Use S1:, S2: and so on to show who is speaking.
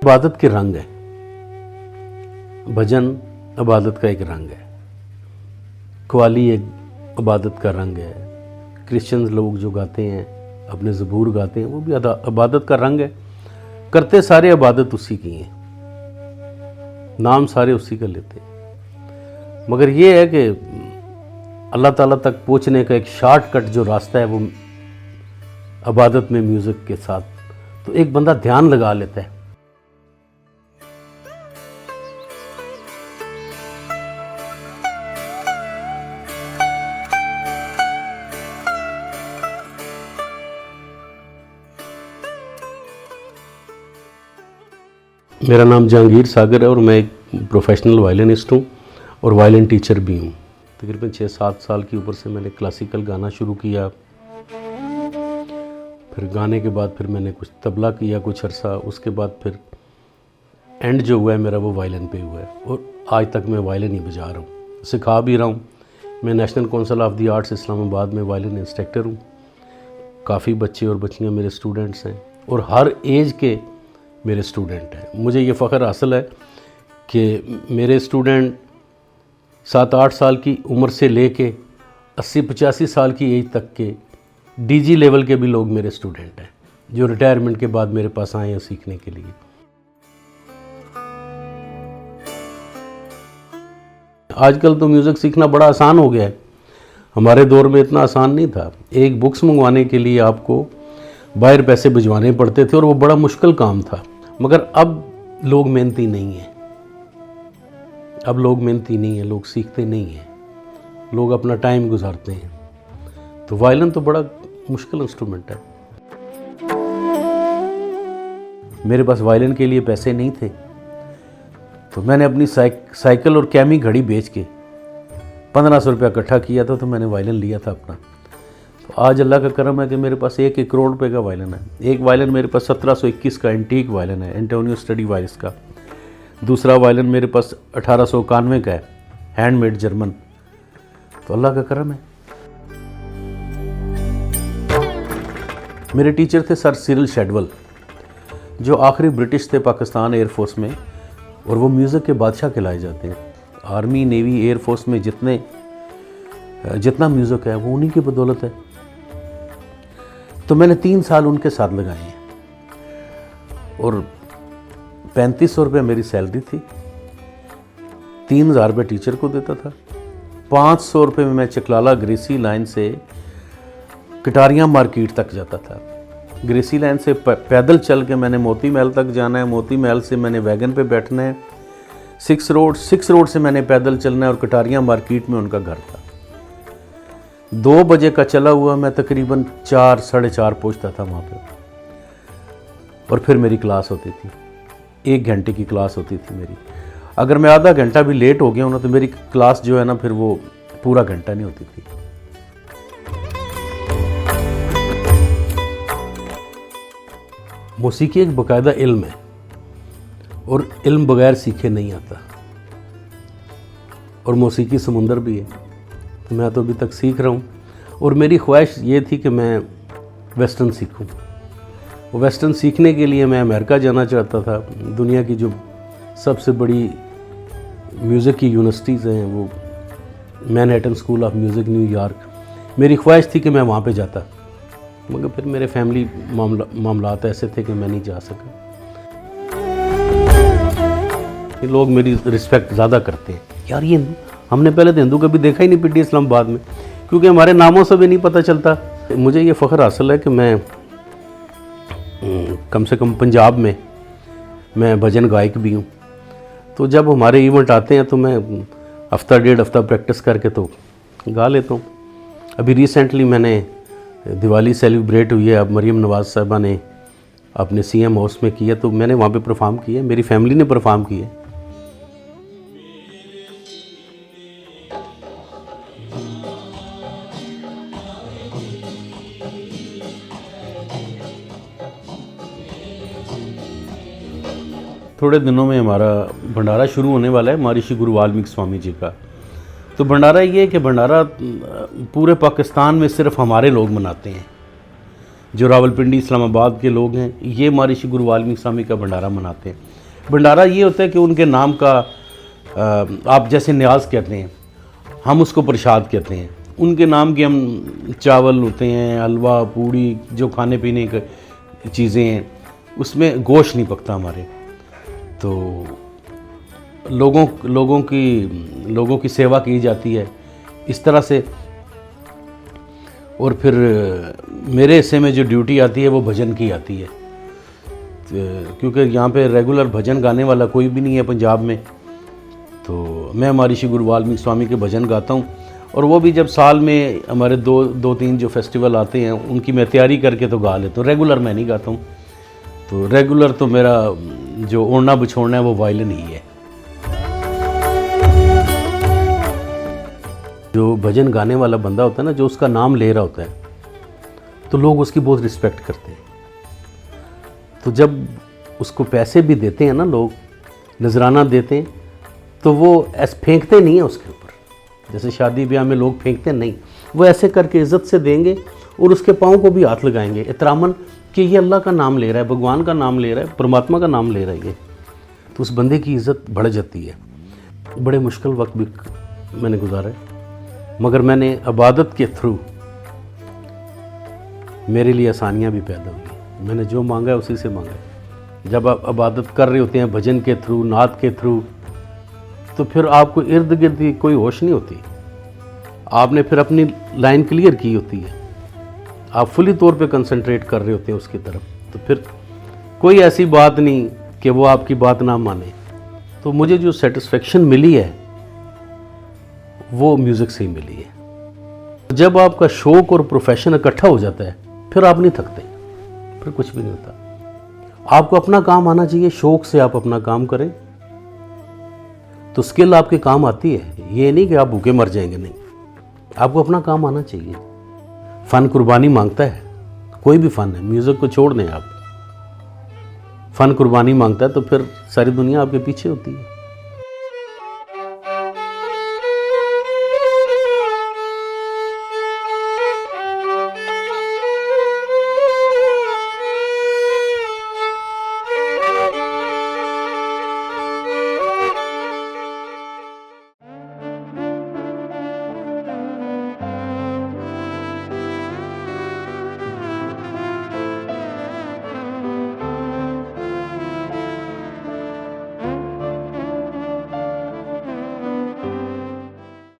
S1: इबादत के रंग है, भजन इबादत का एक रंग है, कव्वाली एक इबादत का रंग है, क्रिश्चियन लोग जो गाते हैं अपने ज़बूर गाते हैं वो भी इबादत का रंग है। करते सारे इबादत उसी की हैं, नाम सारे उसी का लेते हैं, मगर ये है कि अल्लाह ताला तक पहुँचने का एक शॉर्टकट जो रास्ता है वो इबादत में म्यूज़िक के साथ, तो एक बंदा ध्यान लगा लेता है। मेरा नाम जहांगीर सागर है और मैं एक प्रोफेशनल वायलिनिस्ट हूँ और वायलिन टीचर भी हूँ। तकरीबन 6-7 साल की उम्र से मैंने क्लासिकल गाना शुरू किया, फिर गाने के बाद फिर मैंने कुछ तबला किया कुछ अरसा, उसके बाद फिर एंड जो हुआ है मेरा वो वायलिन पे हुआ है और आज तक मैं वायलिन ही बजा रहा हूँ, सिखा भी रहा हूँ। मैं national council of the arts Islamabad में वायलिन इंस्ट्रक्टर हूँ। काफ़ी बच्चे और बच्चियाँ मेरे स्टूडेंट्स हैं और हर एज के मेरे स्टूडेंट हैं। मुझे ये फ़ख्र हासिल है कि मेरे स्टूडेंट 7-8 साल की उम्र से लेके 80-85 साल की एज तक के डीजी लेवल के भी लोग मेरे स्टूडेंट हैं जो रिटायरमेंट के बाद मेरे पास आए हैं सीखने के लिए। आजकल तो म्यूज़िक सीखना बड़ा आसान हो गया है, हमारे दौर में इतना आसान नहीं था। एक बुक्स मंगवाने के लिए आपको बाहर पैसे भिजवाने पड़ते थे और वो बड़ा मुश्किल काम था, मगर अब लोग मेहनती नहीं हैं, अब लोग मेहनती नहीं हैं, लोग सीखते नहीं हैं, लोग अपना टाइम गुजारते हैं। तो वायलिन तो बड़ा मुश्किल इंस्ट्रूमेंट है। मेरे पास वायलिन के लिए पैसे नहीं थे तो मैंने अपनी साइकिल और कैमी घड़ी बेच के 1500 रुपया इकट्ठा किया था, तो मैंने वायलिन लिया था अपना। तो आज अल्लाह का करम है कि मेरे पास 1 करोड़ रुपए का वायलिन है। एक वायलिन मेरे पास 1721 का एंटीक वायलिन है, एंटोनियो स्ट्रेडिवारिस का। दूसरा वायलिन मेरे पास 1891 का है, हैंडमेड जर्मन। तो अल्लाह का करम है। मेरे टीचर थे सर सिरिल शेडवल, जो आखिरी ब्रिटिश थे पाकिस्तान एयरफोर्स में, और वो म्यूज़िक के बादशाह कहलाए जाते हैं। आर्मी नेवी एयरफोर्स में जितना म्यूज़िक है वो उन्हीं की बदौलत है। तो मैंने 3 साल उनके साथ लगाए हैं और 3500 रुपये मेरी सैलरी थी, 3000 रुपये टीचर को देता था, 500 रुपये में मैं चकलाला ग्रेसी लाइन से कटारियाँ मार्केट तक जाता था। ग्रेसी लाइन से पैदल चल के मैंने मोती महल तक जाना है, मोती महल से मैंने वैगन पे बैठना है, 6 रोड से मैंने पैदल चलना है और कटारियाँ मार्केट में उनका घर था। 2 बजे का चला हुआ मैं तकरीबन 4-4:30 पहुँचता था वहाँ पे, और फिर मेरी क्लास होती थी, 1 घंटे की क्लास होती थी मेरी। अगर मैं आधा घंटा भी लेट हो गया हूँ ना तो मेरी क्लास जो है ना फिर वो पूरा घंटा नहीं होती थी। मौसीकी एक बाकायदा इल्म है और इल्म बगैर सीखे नहीं आता, और मौसीकी समुंदर भी है। तो मैं तो अभी तक सीख रहा हूँ और मेरी ख्वाहिश ये थी कि मैं वेस्टर्न सीखूँ। और वेस्टर्न सीखने के लिए मैं अमेरिका जाना चाहता था। दुनिया की जो सबसे बड़ी म्यूज़िक की यूनिवर्सिटीज़ हैं वो Manhattan school of music New York, मेरी ख्वाहिश थी कि मैं वहाँ पे जाता, मगर फिर मेरे फैमिली मामलात ऐसे थे कि मैं नहीं जा सका। ये लोग मेरी रिस्पेक्ट ज़्यादा करते हैं। यार ये हमने पहले तो हिंदू कभी देखा ही नहीं पीटी इस्लामाबाद में, क्योंकि हमारे नामों से भी नहीं पता चलता। मुझे ये फ़ख्र हासिल है कि मैं कम से कम पंजाब में मैं भजन गायक भी हूँ। तो जब हमारे इवेंट आते हैं तो मैं हफ्ता 1.5 हफ्ता प्रैक्टिस करके तो गा लेता हूँ। अभी रिसेंटली मैंने दिवाली सेलिब्रेट हुई है, अब मरीम नवाज़ साहबा ने अपने CM हाउस में किया, तो मैंने वहाँ पे परफॉर्म किया, मेरी फैमिली ने परफॉर्म किया। थोड़े दिनों में हमारा भंडारा शुरू होने वाला है महर्षि गुरु वाल्मीकि स्वामी जी का। तो भंडारा ये है कि भंडारा पूरे पाकिस्तान में सिर्फ हमारे लोग मनाते हैं, जो रावलपिंडी इस्लामाबाद के लोग हैं, ये महर्षि गुरु वाल्मीकि स्वामी का भंडारा मनाते हैं। भंडारा ये होता है कि उनके नाम का आप जैसे न्याज कहते हैं, हम उसको प्रसाद कहते हैं। उनके नाम के हम चावल होते हैं, हलवा पूड़ी, जो खाने पीने की चीज़ें हैं, उसमें गोश्त नहीं पकता हमारे। तो लोगों की सेवा की जाती है इस तरह से। और फिर मेरे हिस्से में जो ड्यूटी आती है वो भजन की आती है, क्योंकि यहाँ पे रेगुलर भजन गाने वाला कोई भी नहीं है पंजाब में। तो मैं हमारी श्री गुरु वाल्मीकि स्वामी के भजन गाता हूँ, और वो भी जब साल में हमारे दो तीन जो फेस्टिवल आते हैं उनकी मैं तैयारी करके तो गा लेता हूँ। रेगुलर मैं नहीं गाता हूँ। तो रेगुलर तो मेरा जो ओढ़ना बिछोड़ना है वो वायलिन ही है। जो भजन गाने वाला बंदा होता है ना, जो उसका नाम ले रहा होता है, तो लोग उसकी बहुत रिस्पेक्ट करते हैं। तो जब उसको पैसे भी देते हैं ना, लोग नजराना देते हैं, तो वो ऐसे फेंकते नहीं है उसके ऊपर, जैसे शादी ब्याह में लोग फेंकते नहीं। वो ऐसे करके इज़्ज़त से देंगे और उसके पाँव को भी हाथ लगाएंगे, एहतरामन कि ये अल्लाह का नाम ले रहा है, भगवान का नाम ले रहा है, परमात्मा का नाम ले रहा है ये। तो उस बंदे की इज़्ज़त बढ़ जाती है। बड़े मुश्किल वक्त भी मैंने गुजारा है, मगर मैंने इबादत के थ्रू मेरे लिए आसानियाँ भी पैदा हुई। मैंने जो मांगा है उसी से मांगा है। जब आप इबादत कर रहे होते हैं भजन के थ्रू, नात के थ्रू, तो फिर आपको इर्द गिर्द की कोई होश नहीं होती। आपने फिर अपनी लाइन क्लियर की होती है, आप फुली तौर पे कंसंट्रेट कर रहे होते हैं उसकी तरफ। तो फिर कोई ऐसी बात नहीं कि वो आपकी बात ना माने। तो मुझे जो सेटिस्फेक्शन मिली है वो म्यूज़िक से ही मिली है। जब आपका शौक़ और प्रोफेशन इकट्ठा हो जाता है फिर आप नहीं थकते, फिर कुछ भी नहीं होता। आपको अपना काम आना चाहिए, शौक़ से आप अपना काम करें तो स्किल आपके काम आती है। ये नहीं कि आप भूखे मर जाएंगे, नहीं, आपको अपना काम आना चाहिए। फ़न कुर्बानी मांगता है, कोई भी फ़न है, म्यूज़िक को छोड़ दें आप, फ़न कुर्बानी मांगता है, तो फिर सारी दुनिया आपके पीछे होती है।